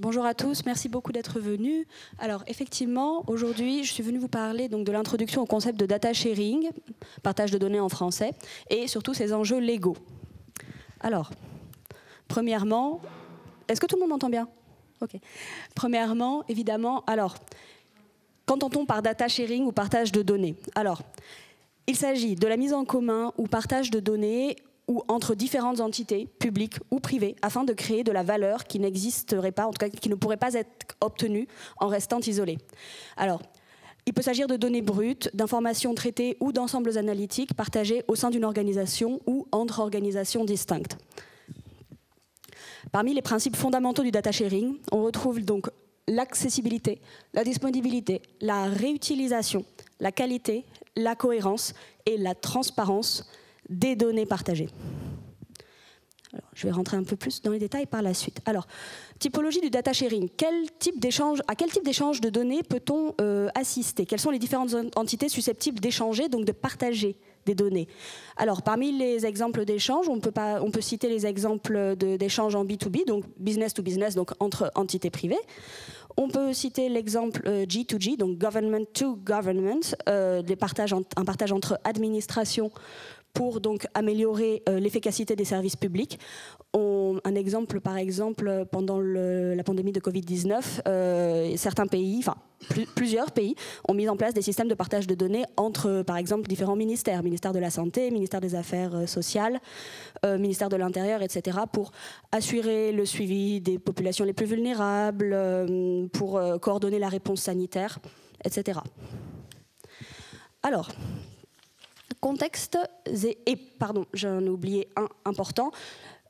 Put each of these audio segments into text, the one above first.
Bonjour à tous, merci beaucoup d'être venus. Alors effectivement, aujourd'hui, je suis venue vous parler donc de l'introduction au concept de data sharing, partage de données en français, et surtout ses enjeux légaux. Alors, premièrement, est-ce que tout le monde m'entend bien? Ok. Premièrement, évidemment, alors, qu'entend-on par data sharing ou partage de données? Alors, il s'agit de la mise en commun ou partage de données ou entre différentes entités, publiques ou privées, afin de créer de la valeur qui n'existerait pas, en tout cas qui ne pourrait pas être obtenue en restant isolée. Alors, il peut s'agir de données brutes, d'informations traitées ou d'ensembles analytiques partagés au sein d'une organisation ou entre organisations distinctes. Parmi les principes fondamentaux du data sharing, on retrouve donc l'accessibilité, la disponibilité, la réutilisation, la qualité, la cohérence et la transparence des données partagées. Alors, je vais rentrer un peu plus dans les détails par la suite. Alors, typologie du data sharing. À quel type d'échange de données peut-on assister? Quelles sont les différentes entités susceptibles d'échanger, donc de partager des données? Alors, parmi les exemples d'échange, on peut citer les exemples d'échange en B2B, donc business to business, donc entre entités privées. On peut citer l'exemple G2G, donc government to government, un partage entre administrations pour donc améliorer l'efficacité des services publics. Un exemple, par exemple, pendant la pandémie de Covid-19, certains pays, enfin plusieurs pays, ont mis en place des systèmes de partage de données entre, par exemple, différents ministères, ministère de la Santé, ministère des Affaires sociales, ministère de l'Intérieur, etc., pour assurer le suivi des populations les plus vulnérables, pour coordonner la réponse sanitaire, etc. Alors, contexte pardon, j'en ai oublié un important.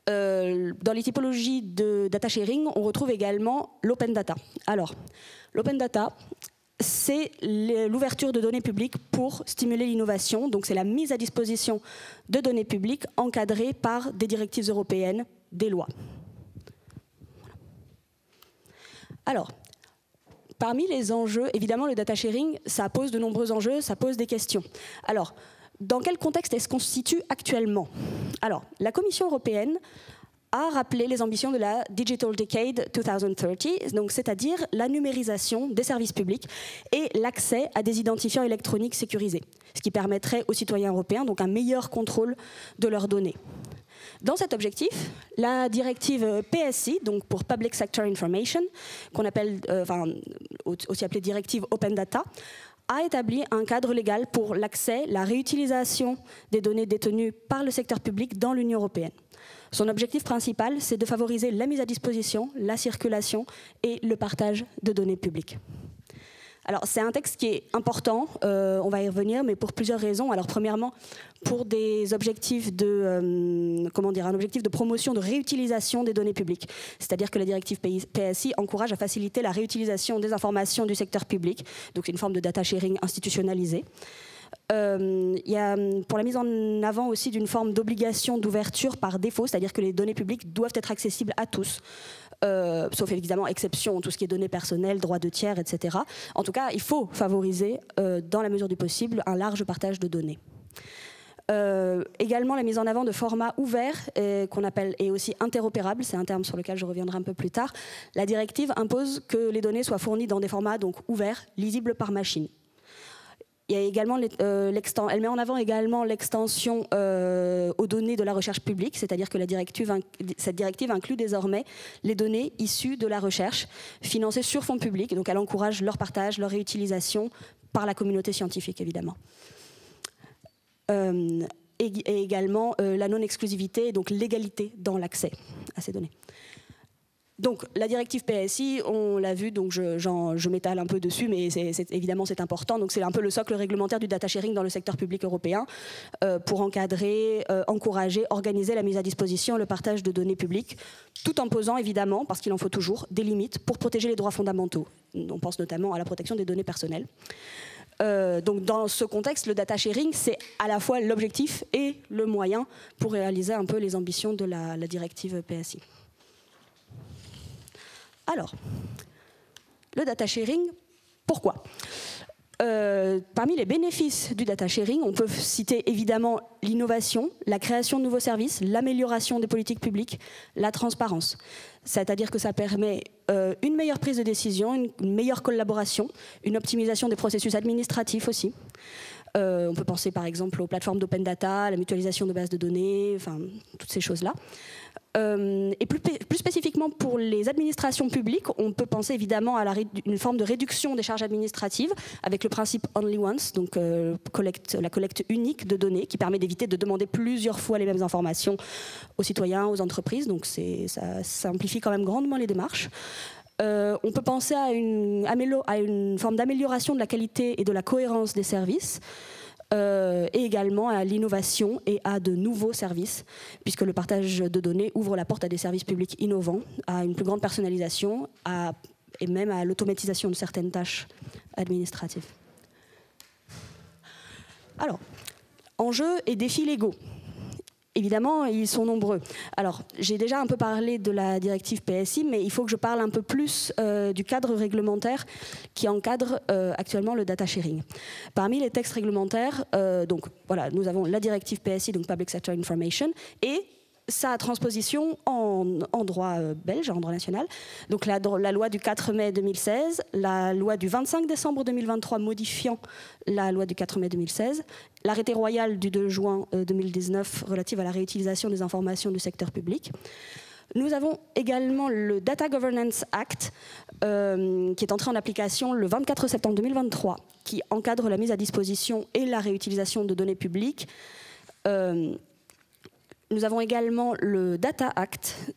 Dans les typologies de data sharing, on retrouve également l'open data. Alors, l'open data, c'est l'ouverture de données publiques pour stimuler l'innovation. Donc, c'est la mise à disposition de données publiques encadrées par des directives européennes, des lois. Alors, parmi les enjeux, évidemment, le data sharing, ça pose de nombreux enjeux, ça pose des questions. Alors, dans quel contexte est-ce qu'on se situe actuellement? Alors, la Commission européenne a rappelé les ambitions de la Digital Decade 2030, donc c'est-à-dire la numérisation des services publics et l'accès à des identifiants électroniques sécurisés, ce qui permettrait aux citoyens européens donc un meilleur contrôle de leurs données. Dans cet objectif, la directive PSI, donc pour Public Sector Information, qu'on appelle, aussi appelée directive Open Data, a établi un cadre légal pour l'accès, la réutilisation des données détenues par le secteur public dans l'Union européenne. Son objectif principal, c'est de favoriser la mise à disposition, la circulation et le partage de données publiques. Alors, c'est un texte qui est important, on va y revenir, mais pour plusieurs raisons. Alors, premièrement, pour des objectifs un objectif de promotion, de réutilisation des données publiques. C'est-à-dire que la directive PSI encourage à faciliter la réutilisation des informations du secteur public. Donc, c'est une forme de data sharing institutionnalisée. Il y a pour la mise en avant aussi d'une forme d'obligation d'ouverture par défaut, c'est-à-dire que les données publiques doivent être accessibles à tous, sauf évidemment exception, tout ce qui est données personnelles, droits de tiers, etc. En tout cas, il faut favoriser, dans la mesure du possible, un large partage de données. Également la mise en avant de formats ouverts qu'on appelle et aussi interopérables, c'est un terme sur lequel je reviendrai un peu plus tard. La directive impose que les données soient fournies dans des formats donc ouverts, lisibles par machine. Il y a également elle met en avant également l'extension aux données de la recherche publique, c'est-à-dire que cette directive inclut désormais les données issues de la recherche financées sur fonds publics, donc elle encourage leur partage, leur réutilisation par la communauté scientifique évidemment. Et également la non-exclusivité, donc l'égalité dans l'accès à ces données. Donc la directive PSI, on l'a vu, donc je m'étale un peu dessus, mais évidemment c'est important. Donc c'est un peu le socle réglementaire du data sharing dans le secteur public européen pour encadrer, encourager, organiser la mise à disposition et le partage de données publiques, tout en posant évidemment, parce qu'il en faut toujours, des limites pour protéger les droits fondamentaux. On pense notamment à la protection des données personnelles. Donc dans ce contexte, le data sharing, c'est à la fois l'objectif et le moyen pour réaliser un peu les ambitions de la directive PSI. Alors, le data sharing, pourquoi? Parmi les bénéfices du data sharing, on peut citer évidemment l'innovation, la création de nouveaux services, l'amélioration des politiques publiques, la transparence. C'est-à-dire que ça permet une meilleure prise de décision, une meilleure collaboration, une optimisation des processus administratifs aussi. On peut penser par exemple aux plateformes d'open data, à la mutualisation de bases de données, enfin toutes ces choses-là. Et plus spécifiquement pour les administrations publiques, on peut penser évidemment à une forme de réduction des charges administratives avec le principe only once, donc la collecte unique de données qui permet d'éviter de demander plusieurs fois les mêmes informations aux citoyens, aux entreprises, donc ça simplifie quand même grandement les démarches. On peut penser à une forme d'amélioration de la qualité et de la cohérence des services. Et également à l'innovation et à de nouveaux services, puisque le partage de données ouvre la porte à des services publics innovants, à une plus grande personnalisation et même à l'automatisation de certaines tâches administratives. Alors, enjeux et défis légaux. Évidemment, ils sont nombreux. Alors, j'ai déjà un peu parlé de la directive PSI, mais il faut que je parle un peu plus du cadre réglementaire qui encadre actuellement le data sharing. Parmi les textes réglementaires, donc voilà, nous avons la directive PSI, donc Public Sector Information, et sa transposition en droit belge, en droit national. Donc la loi du 4 mai 2016, la loi du 25 décembre 2023 modifiant la loi du 4 mai 2016, l'arrêté royal du 2 juin 2019 relatif à la réutilisation des informations du secteur public. Nous avons également le Data Governance Act, qui est entré en application le 24 septembre 2023, qui encadre la mise à disposition et la réutilisation de données publiques. Nous avons également le Data Act,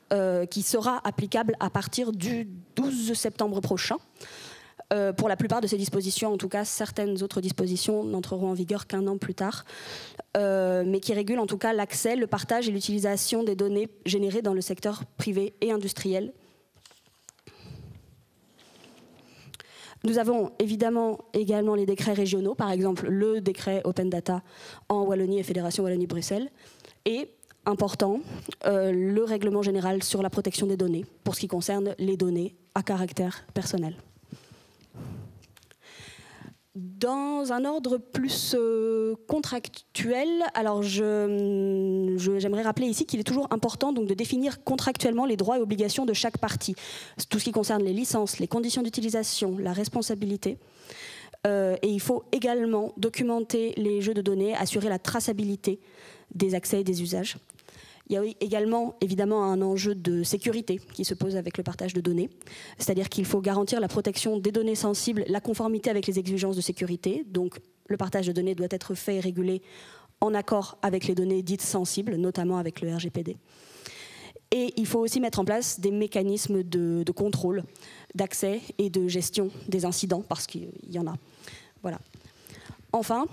qui sera applicable à partir du 12 septembre prochain. Pour la plupart de ces dispositions, en tout cas, certaines autres dispositions n'entreront en vigueur qu'un an plus tard, mais qui régulent en tout cas l'accès, le partage et l'utilisation des données générées dans le secteur privé et industriel. Nous avons évidemment également les décrets régionaux, par exemple le décret Open Data en Wallonie et Fédération Wallonie-Bruxelles, et important, le règlement général sur la protection des données, pour ce qui concerne les données à caractère personnel. Dans un ordre plus contractuel, alors j'aimerais rappeler ici qu'il est toujours important donc, de définir contractuellement les droits et obligations de chaque partie. Tout ce qui concerne les licences, les conditions d'utilisation, la responsabilité. Et il faut également documenter les jeux de données, assurer la traçabilité des accès et des usages. Il y a également évidemment un enjeu de sécurité qui se pose avec le partage de données, c'est-à-dire qu'il faut garantir la protection des données sensibles, la conformité avec les exigences de sécurité, donc le partage de données doit être fait et régulé en accord avec les données dites sensibles, notamment avec le RGPD. Et il faut aussi mettre en place des mécanismes de contrôle, d'accès et de gestion des incidents, parce qu'il y en a. Voilà. Enfin,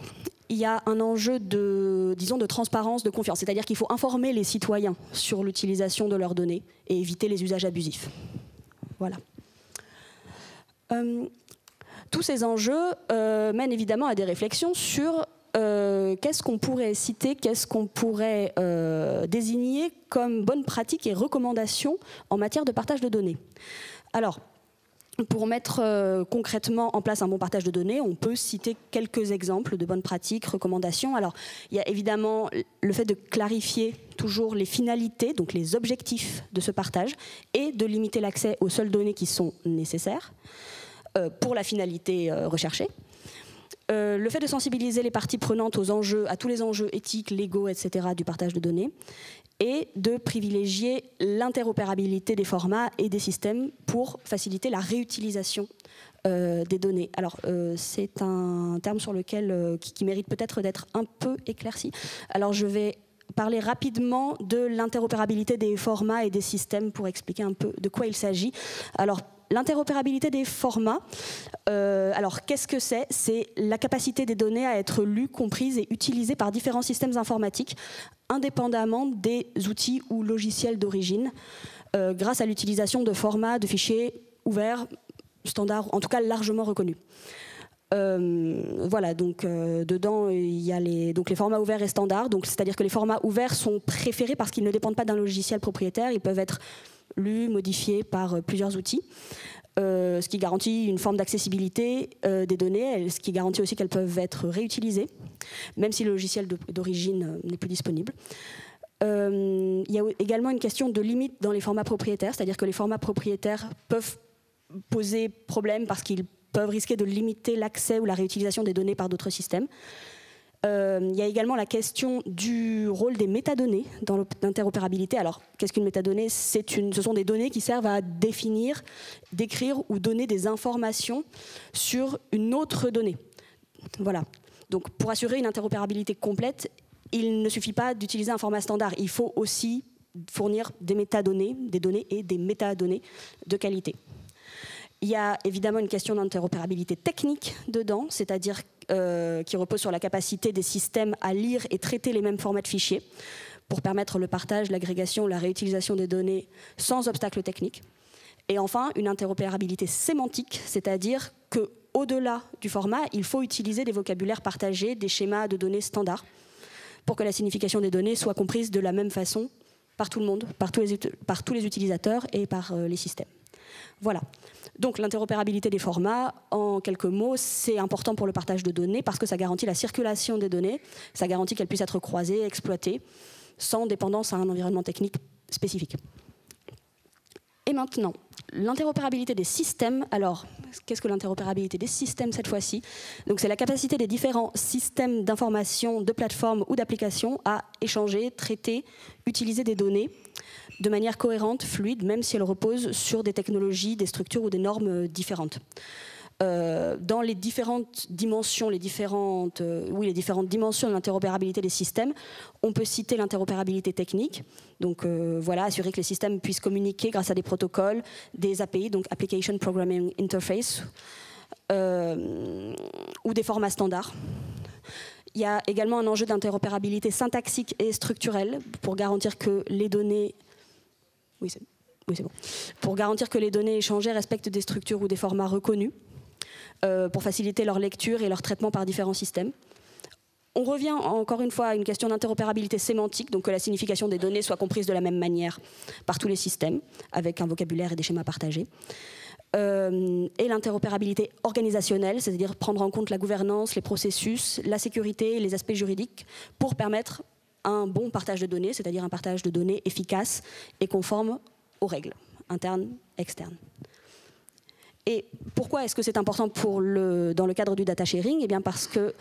il y a un enjeu de transparence, de confiance. C'est-à-dire qu'il faut informer les citoyens sur l'utilisation de leurs données et éviter les usages abusifs. Voilà. Tous ces enjeux mènent évidemment à des réflexions sur qu'est-ce qu'on pourrait citer, qu'est-ce qu'on pourrait désigner comme bonnes pratiques et recommandations en matière de partage de données. Alors, pour mettre concrètement en place un bon partage de données, on peut citer quelques exemples de bonnes pratiques, recommandations. Alors, il y a évidemment le fait de clarifier toujours les finalités, donc les objectifs de ce partage, et de limiter l'accès aux seules données qui sont nécessaires pour la finalité recherchée. Le fait de sensibiliser les parties prenantes aux enjeux, à tous les enjeux éthiques, légaux, etc. du partage de données, et de privilégier l'interopérabilité des formats et des systèmes pour faciliter la réutilisation des données. Alors, c'est un terme sur lequel, qui mérite peut-être d'être un peu éclairci. Alors, je vais parler rapidement de l'interopérabilité des formats et des systèmes pour expliquer un peu de quoi il s'agit. Alors, l'interopérabilité des formats, alors qu'est-ce que c'est? C'est la capacité des données à être lues, comprises et utilisées par différents systèmes informatiques, indépendamment des outils ou logiciels d'origine, grâce à l'utilisation de formats de fichiers ouverts, standards, en tout cas largement reconnus. Voilà, donc dedans il y a les formats ouverts et standards, c'est-à-dire que les formats ouverts sont préférés parce qu'ils ne dépendent pas d'un logiciel propriétaire, ils peuvent être lus, modifiés par plusieurs outils, ce qui garantit une forme d'accessibilité des données, ce qui garantit aussi qu'elles peuvent être réutilisées, même si le logiciel d'origine n'est plus disponible. Il y a également une question de limite dans les formats propriétaires, c'est-à-dire que les formats propriétaires peuvent poser problème parce qu'ils peuvent risquer de limiter l'accès ou la réutilisation des données par d'autres systèmes. Il y a également la question du rôle des métadonnées dans l'interopérabilité. Alors, qu'est-ce qu'une métadonnée ? Ce sont des données qui servent à définir, décrire ou donner des informations sur une autre donnée. Voilà. Donc, pour assurer une interopérabilité complète, il ne suffit pas d'utiliser un format standard. Il faut aussi fournir des métadonnées, des données et des métadonnées de qualité. Il y a évidemment une question d'interopérabilité technique dedans, c'est-à-dire qui repose sur la capacité des systèmes à lire et traiter les mêmes formats de fichiers pour permettre le partage, l'agrégation, la réutilisation des données sans obstacle technique. Et enfin, une interopérabilité sémantique, c'est-à-dire qu'au-delà du format, il faut utiliser des vocabulaires partagés, des schémas de données standards pour que la signification des données soit comprise de la même façon par tout le monde, par tous les utilisateurs et par les systèmes. Voilà. Donc l'interopérabilité des formats, en quelques mots, c'est important pour le partage de données parce que ça garantit la circulation des données, ça garantit qu'elles puissent être croisées, exploitées, sans dépendance à un environnement technique spécifique. Et maintenant, l'interopérabilité des systèmes. Alors, qu'est-ce que l'interopérabilité des systèmes cette fois-ci ? Donc, c'est la capacité des différents systèmes d'information, de plateformes ou d'applications à échanger, traiter, utiliser des données de manière cohérente, fluide, même si elles reposent sur des technologies, des structures ou des normes différentes. Dans les différentes dimensions, les différentes dimensions de l'interopérabilité des systèmes, on peut citer l'interopérabilité technique, donc voilà, assurer que les systèmes puissent communiquer grâce à des protocoles, des API, donc Application Programming Interface, ou des formats standards. Il y a également un enjeu d'interopérabilité syntaxique et structurelle pour garantir que les données... Oui, c'est bon. Pour garantir que les données échangées respectent des structures ou des formats reconnus, pour faciliter leur lecture et leur traitement par différents systèmes. On revient encore une fois à une question d'interopérabilité sémantique, donc que la signification des données soit comprise de la même manière par tous les systèmes, avec un vocabulaire et des schémas partagés. Et l'interopérabilité organisationnelle, c'est-à-dire prendre en compte la gouvernance, les processus, la sécurité et les aspects juridiques pour permettre un bon partage de données, c'est-à-dire un partage de données efficace et conforme aux règles internes, externes. Et pourquoi est-ce que c'est important dans le cadre du data sharing ? Eh bien parce que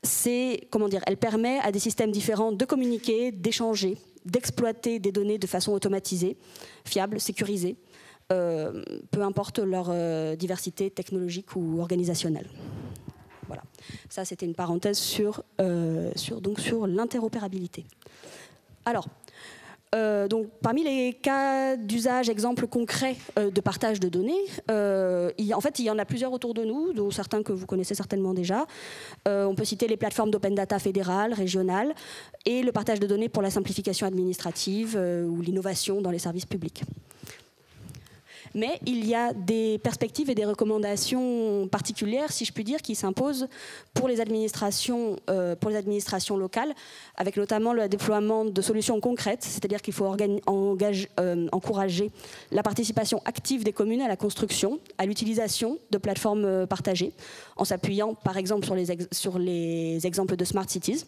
elle permet à des systèmes différents de communiquer, d'échanger, d'exploiter des données de façon automatisée, fiable, sécurisée, peu importe leur diversité technologique ou organisationnelle. Voilà. Ça, c'était une parenthèse sur l'interopérabilité. Alors, donc, parmi les cas d'usage, exemples concrets de partage de données, il y en a plusieurs autour de nous, dont certains que vous connaissez certainement déjà. On peut citer les plateformes d'open data fédérales, régionales, et le partage de données pour la simplification administrative ou l'innovation dans les services publics. Mais il y a des perspectives et des recommandations particulières, si je puis dire, qui s'imposent pour les administrations locales, avec notamment le déploiement de solutions concrètes, c'est-à-dire qu'il faut encourager la participation active des communes à la construction, à l'utilisation de plateformes partagées, en s'appuyant par exemple sur les exemples de Smart Cities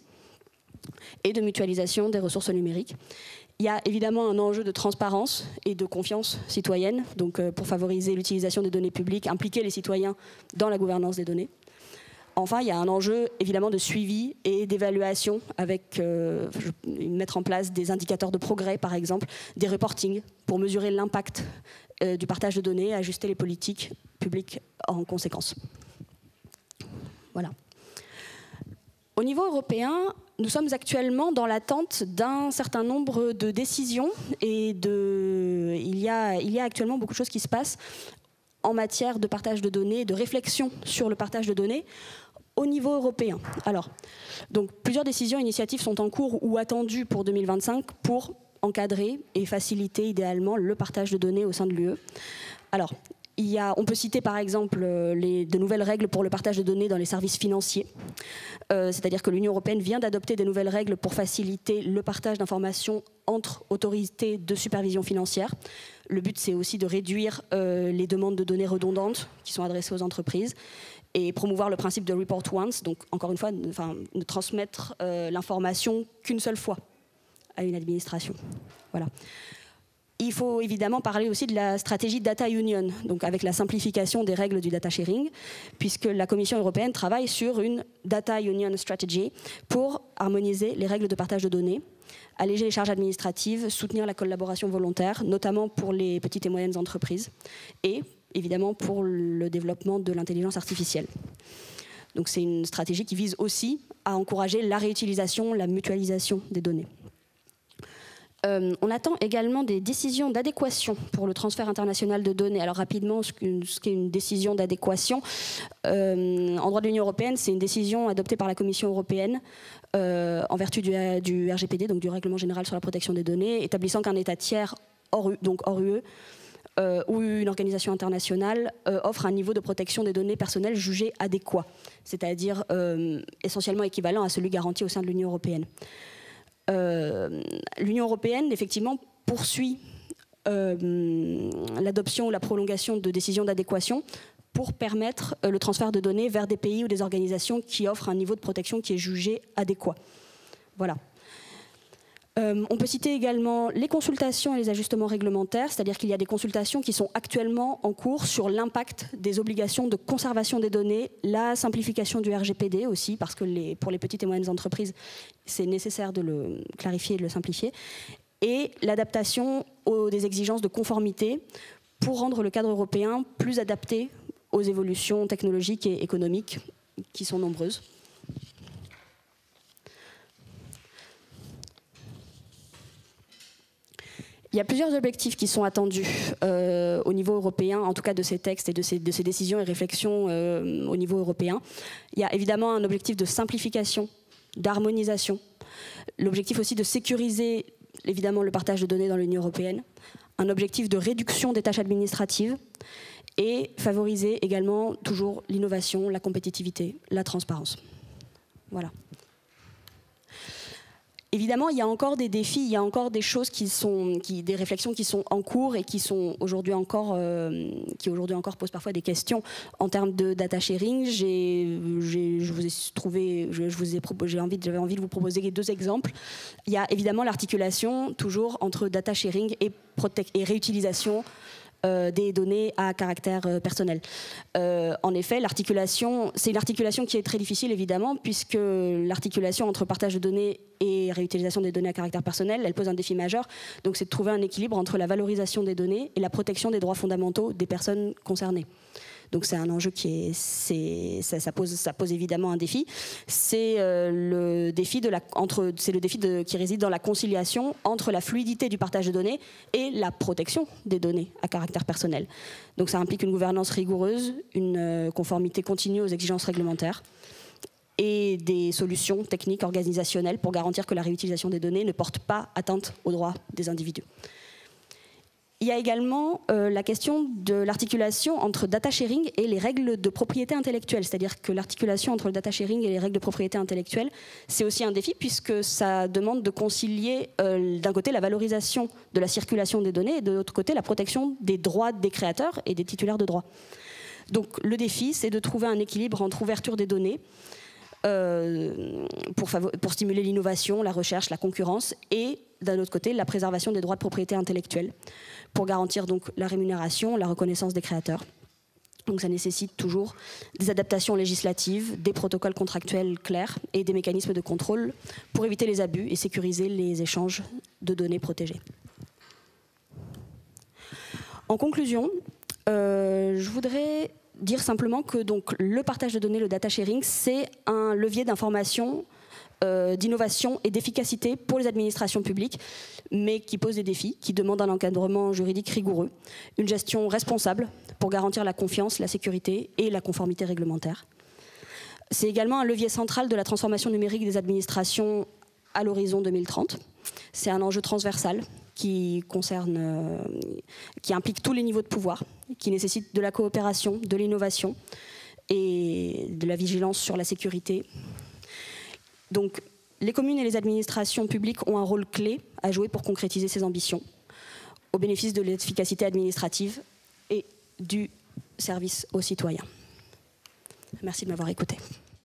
et de mutualisation des ressources numériques. Il y a évidemment un enjeu de transparence et de confiance citoyenne, donc pour favoriser l'utilisation des données publiques, impliquer les citoyens dans la gouvernance des données. Enfin, il y a un enjeu évidemment de suivi et d'évaluation avec mettre en place des indicateurs de progrès, par exemple, des reportings pour mesurer l'impact du partage de données et ajuster les politiques publiques en conséquence. Voilà. Au niveau européen, nous sommes actuellement dans l'attente d'un certain nombre de décisions et il y a actuellement beaucoup de choses qui se passent en matière de partage de données, de réflexion sur le partage de données au niveau européen. Alors, donc, plusieurs décisions et initiatives sont en cours ou attendues pour 2025 pour encadrer et faciliter idéalement le partage de données au sein de l'UE. Alors, On peut citer par exemple de nouvelles règles pour le partage de données dans les services financiers. C'est-à-dire que l'Union européenne vient d'adopter des nouvelles règles pour faciliter le partage d'informations entre autorités de supervision financière. Le but, c'est aussi de réduire les demandes de données redondantes qui sont adressées aux entreprises et promouvoir le principe de report once, donc encore une fois, ne transmettre l'information qu'une seule fois à une administration. Voilà. Il faut évidemment parler aussi de la stratégie Data Union, donc avec la simplification des règles du data sharing, puisque la Commission européenne travaille sur une Data Union Strategy pour harmoniser les règles de partage de données, alléger les charges administratives, soutenir la collaboration volontaire, notamment pour les petites et moyennes entreprises, et évidemment pour le développement de l'intelligence artificielle. Donc c'est une stratégie qui vise aussi à encourager la réutilisation, la mutualisation des données. On attend également des décisions d'adéquation pour le transfert international de données. Alors rapidement, ce qu'est une décision d'adéquation, en droit de l'Union européenne, c'est une décision adoptée par la Commission européenne en vertu du RGPD, donc du Règlement général sur la protection des données, établissant qu'un État tiers, donc hors UE, ou une organisation internationale offre un niveau de protection des données personnelles jugé adéquat, c'est-à-dire essentiellement équivalent à celui garanti au sein de l'Union européenne. L'Union européenne, effectivement, poursuit l'adoption ou la prolongation de décisions d'adéquation pour permettre le transfert de données vers des pays ou des organisations qui offrent un niveau de protection qui est jugé adéquat. Voilà. On peut citer également les consultations et les ajustements réglementaires, c'est-à-dire qu'il y a des consultations qui sont actuellement en cours sur l'impact des obligations de conservation des données, la simplification du RGPD aussi, parce que pour les petites et moyennes entreprises, c'est nécessaire de le clarifier et de le simplifier, et l'adaptation des exigences de conformité pour rendre le cadre européen plus adapté aux évolutions technologiques et économiques qui sont nombreuses. Il y a plusieurs objectifs qui sont attendus au niveau européen, en tout cas de ces textes et de ces décisions et réflexions au niveau européen. Il y a évidemment un objectif de simplification, d'harmonisation, l'objectif aussi de sécuriser évidemment le partage de données dans l'Union européenne, un objectif de réduction des tâches administratives et favoriser également toujours l'innovation, la compétitivité, la transparence. Voilà. Évidemment, il y a encore des défis, il y a encore des choses des réflexions qui sont en cours et qui sont aujourd'hui encore posent parfois des questions en termes de data sharing. J'avais envie de vous proposer 2 exemples. Il y a évidemment l'articulation toujours entre data sharing et réutilisation des données à caractère personnel. En effet, c'est une articulation qui est très difficile évidemment, puisque l'articulation entre partage de données et réutilisation des données à caractère personnel, elle pose un défi majeur. Donc c'est de trouver un équilibre entre la valorisation des données et la protection des droits fondamentaux des personnes concernées. Donc c'est un enjeu ça pose évidemment un défi. C'est le défi qui réside dans la conciliation entre la fluidité du partage de données et la protection des données à caractère personnel. Donc ça implique une gouvernance rigoureuse, une conformité continue aux exigences réglementaires et des solutions techniques organisationnelles pour garantir que la réutilisation des données ne porte pas atteinte aux droits des individus. Il y a également la question de l'articulation entre data sharing et les règles de propriété intellectuelle. C'est-à-dire que l'articulation entre le data sharing et les règles de propriété intellectuelle, c'est aussi un défi puisque ça demande de concilier d'un côté la valorisation de la circulation des données et de l'autre côté la protection des droits des créateurs et des titulaires de droits. Donc le défi, c'est de trouver un équilibre entre ouverture des données pour stimuler l'innovation, la recherche, la concurrence et d'un autre côté la préservation des droits de propriété intellectuelle pour garantir donc la rémunération, la reconnaissance des créateurs. Donc ça nécessite toujours des adaptations législatives, des protocoles contractuels clairs et des mécanismes de contrôle pour éviter les abus et sécuriser les échanges de données protégées. En conclusion, je voudrais dire simplement que donc, le partage de données, le data sharing, c'est un levier d'information, d'innovation et d'efficacité pour les administrations publiques, mais qui pose des défis, qui demandent un encadrement juridique rigoureux, une gestion responsable pour garantir la confiance, la sécurité et la conformité réglementaire. C'est également un levier central de la transformation numérique des administrations à l'horizon 2030. C'est un enjeu transversal qui implique tous les niveaux de pouvoir, qui nécessite de la coopération, de l'innovation et de la vigilance sur la sécurité. Donc, les communes et les administrations publiques ont un rôle clé à jouer pour concrétiser ces ambitions, au bénéfice de l'efficacité administrative et du service aux citoyens. Merci de m'avoir écouté.